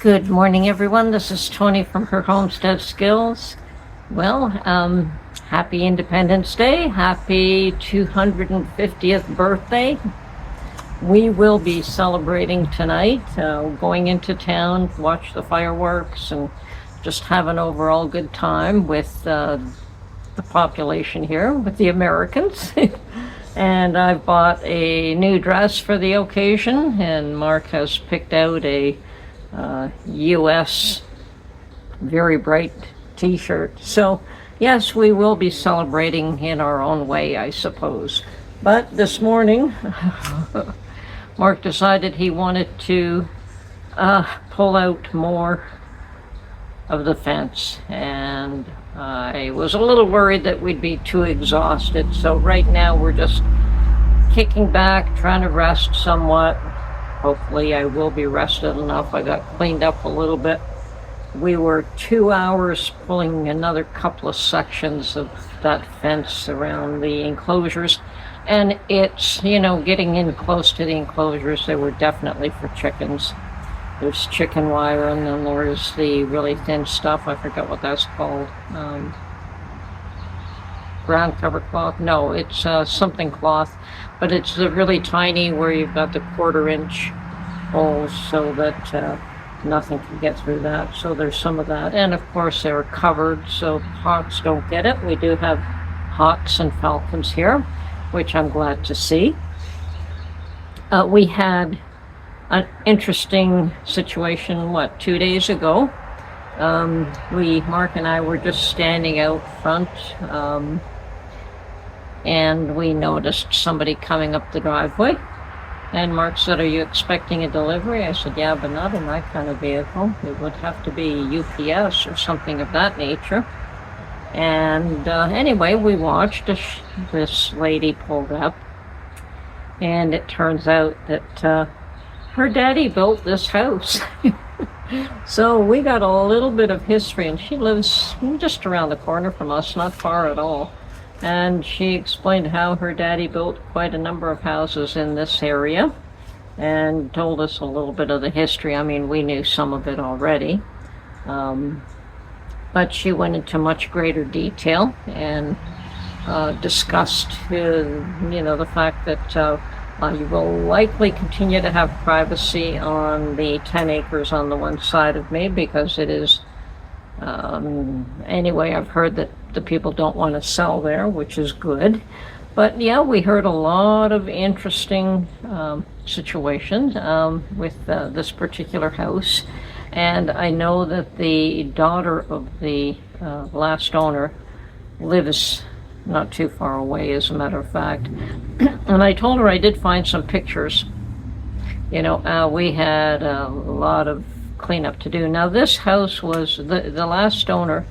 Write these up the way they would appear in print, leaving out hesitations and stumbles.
Good morning, everyone. This is Tony from her Homestead Skills. Well, happy Independence Day. Happy 250th birthday. We will be celebrating tonight, going into town, watch the fireworks, and just have an overall good time with the population here, with the Americans. And I bought a new dress for the occasion, and Mark has picked out a U.S. very bright t-shirt. So yes, we will be celebrating in our own way, I suppose. But this morning, Mark decided he wanted to pull out more of the fence, and I was a little worried that we'd be too exhausted. So right now we're just kicking back, trying to rest somewhat. Hopefully I will be rested enough. I got cleaned up a little bit. We were 2 hours pulling another couple of sections of that fence around the enclosures. And it's, getting in close to the enclosures. They were definitely for chickens. There's chicken wire, and then there's the really thin stuff. I forgot what that's called. Ground cover cloth? No, it's something cloth, but it's the really tiny where you've got the 1/4-inch holes so that nothing can get through that. So there's some of that, and of course they're covered so hawks don't get it. We do have hawks and falcons here, which I'm glad to see. We had an interesting situation, 2 days ago. Mark and I were just standing out front, and we noticed somebody coming up the driveway. And Mark said, "Are you expecting a delivery?" I said, "Yeah, but not in that kind of vehicle. It would have to be UPS or something of that nature." And anyway, we watched this lady pulled up, and it turns out that her daddy built this house. So we got a little bit of history, and she lives just around the corner from us, not far at all. And she explained how her daddy built quite a number of houses in this area and told us a little bit of the history. I mean, we knew some of it already. But she went into much greater detail and discussed, the fact that you will likely continue to have privacy on the 10 acres on the one side of me, because it is, anyway, I've heard that the people don't want to sell there, which is good. But yeah, we heard a lot of interesting situations with this particular house. And I know that the daughter of the last owner lives not too far away, as a matter of fact. And I told her I did find some pictures. We had a lot of cleanup to do. Now, this house was the last owner.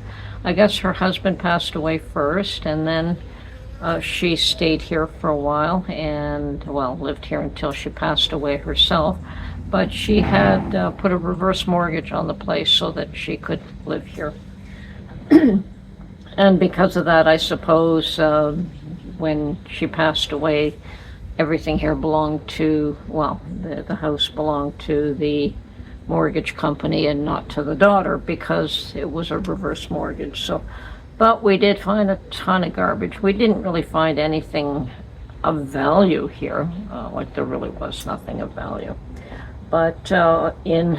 I guess her husband passed away first, and then she stayed here for a while and, lived here until she passed away herself. But she had put a reverse mortgage on the place so that she could live here. And because of that, I suppose, when she passed away, everything here belonged to, the house belonged to the mortgage company and not to the daughter, because it was a reverse mortgage. So, but we did find a ton of garbage. We didn't really find anything of value here, like there really was nothing of value. But in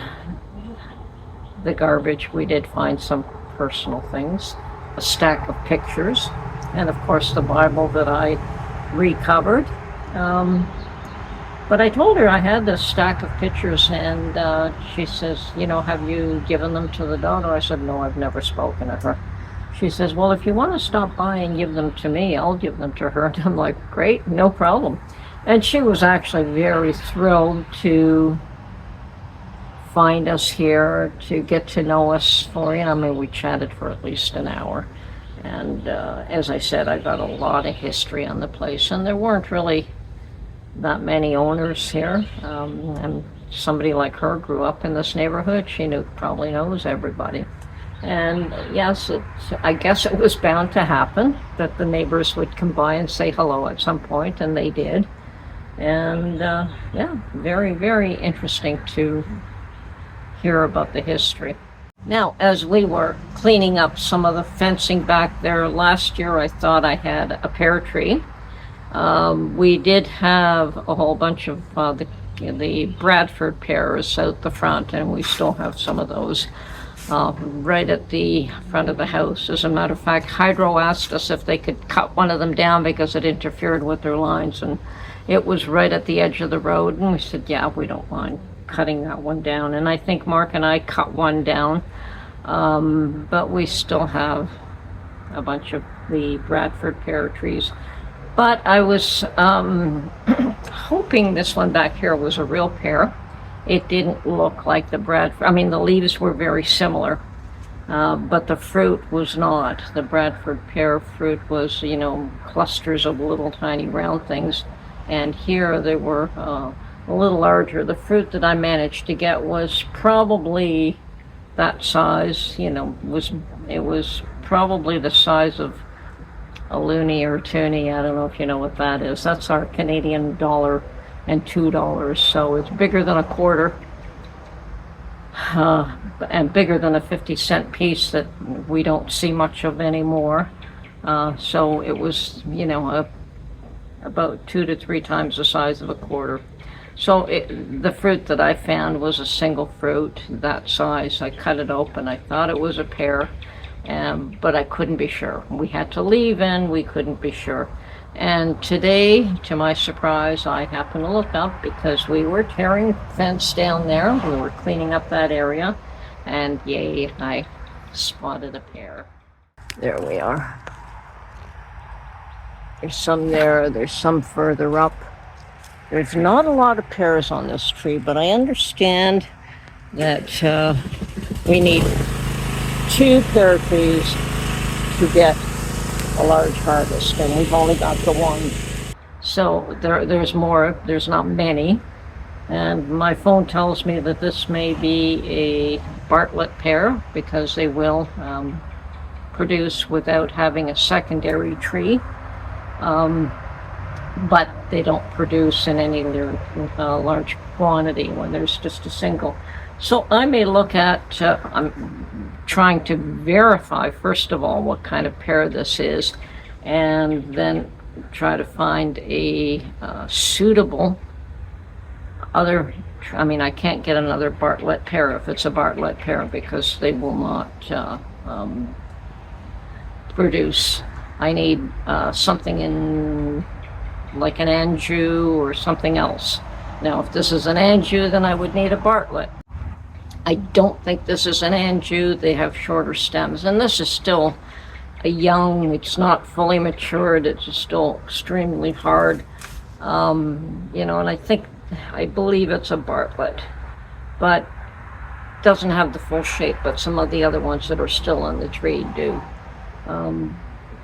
the garbage, we did find some personal things, a stack of pictures, and of course the Bible that I recovered. But I told her I had this stack of pictures, and she says, "Have you given them to the daughter?" I said, "No, I've never spoken to her." She says, "Well, if you want to stop by and give them to me, I'll give them to her." And I'm like, "Great, no problem." And she was actually very thrilled to find us here, to get to know us for, we chatted for at least an hour. And as I said, I got a lot of history on the place, and there weren't really that many owners here. And somebody like her grew up in this neighborhood. She probably knows everybody. And yes, I guess it was bound to happen that the neighbors would come by and say hello at some point, and they did. And yeah, very, very interesting to hear about the history. Now, as we were cleaning up some of the fencing back there last year, I thought I had a pear tree. We did have a whole bunch of the Bradford pears out the front, and we still have some of those right at the front of the house. As a matter of fact, Hydro asked us if they could cut one of them down because it interfered with their lines, and it was right at the edge of the road, and we said, yeah, we don't mind cutting that one down. And I think Mark and I cut one down, but we still have a bunch of the Bradford pear trees. But I was hoping this one back here was a real pear. It didn't look like the Bradford. I mean, the leaves were very similar, but the fruit was not. The Bradford pear fruit was, clusters of little tiny round things. And here they were a little larger. The fruit that I managed to get was probably that size, it was probably the size of a loonie or toonie. I don't know if you know what that is. That's our Canadian $1 and $2, so it's bigger than a quarter, and bigger than a 50-cent piece that we don't see much of anymore. So it was, about 2 to 3 times the size of a quarter. So the fruit that I found was a single fruit that size. I cut it open. I thought it was a pear. But I couldn't be sure. We had to leave and we couldn't be sure. And today, to my surprise, I happened to look up because we were tearing fence down there. We were cleaning up that area, and yay, I spotted a pear. There we are. There's some there, there's some further up. There's not a lot of pears on this tree, but I understand that we need 2 pear trees to get a large harvest, and we've only got the one. So there's more, there's not many. And my phone tells me that this may be a Bartlett pear because they will produce without having a secondary tree. But they don't produce in any large quantity when there's just a single. So I may look at, I'm trying to verify, first of all, what kind of pear this is, and then try to find a suitable other, I can't get another Bartlett pear if it's a Bartlett pear because they will not produce. I need something in like an Anjou or something else. Now, if this is an Anjou, then I would need a Bartlett. I don't think this is an Anjou. They have shorter stems, and this is still a young, it's not fully matured, it's still extremely hard. And I believe it's a Bartlett, but doesn't have the full shape, but some of the other ones that are still on the tree do.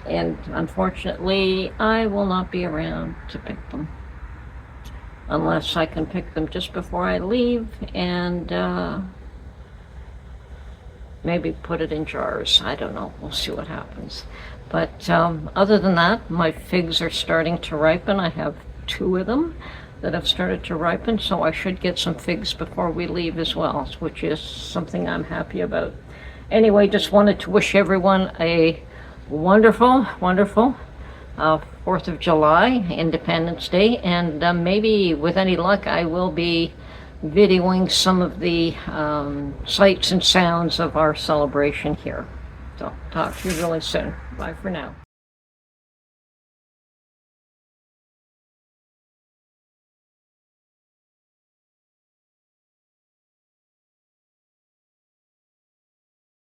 And unfortunately, I will not be around to pick them unless I can pick them just before I leave and maybe put it in jars. I don't know. We'll see what happens. But other than that, my figs are starting to ripen. I have 2 of them that have started to ripen, so I should get some figs before we leave as well, which is something I'm happy about. Anyway, just wanted to wish everyone a wonderful 4th of July, Independence Day, and maybe with any luck I will be videoing some of the sights and sounds of our celebration here. So talk to you really soon. Bye for now.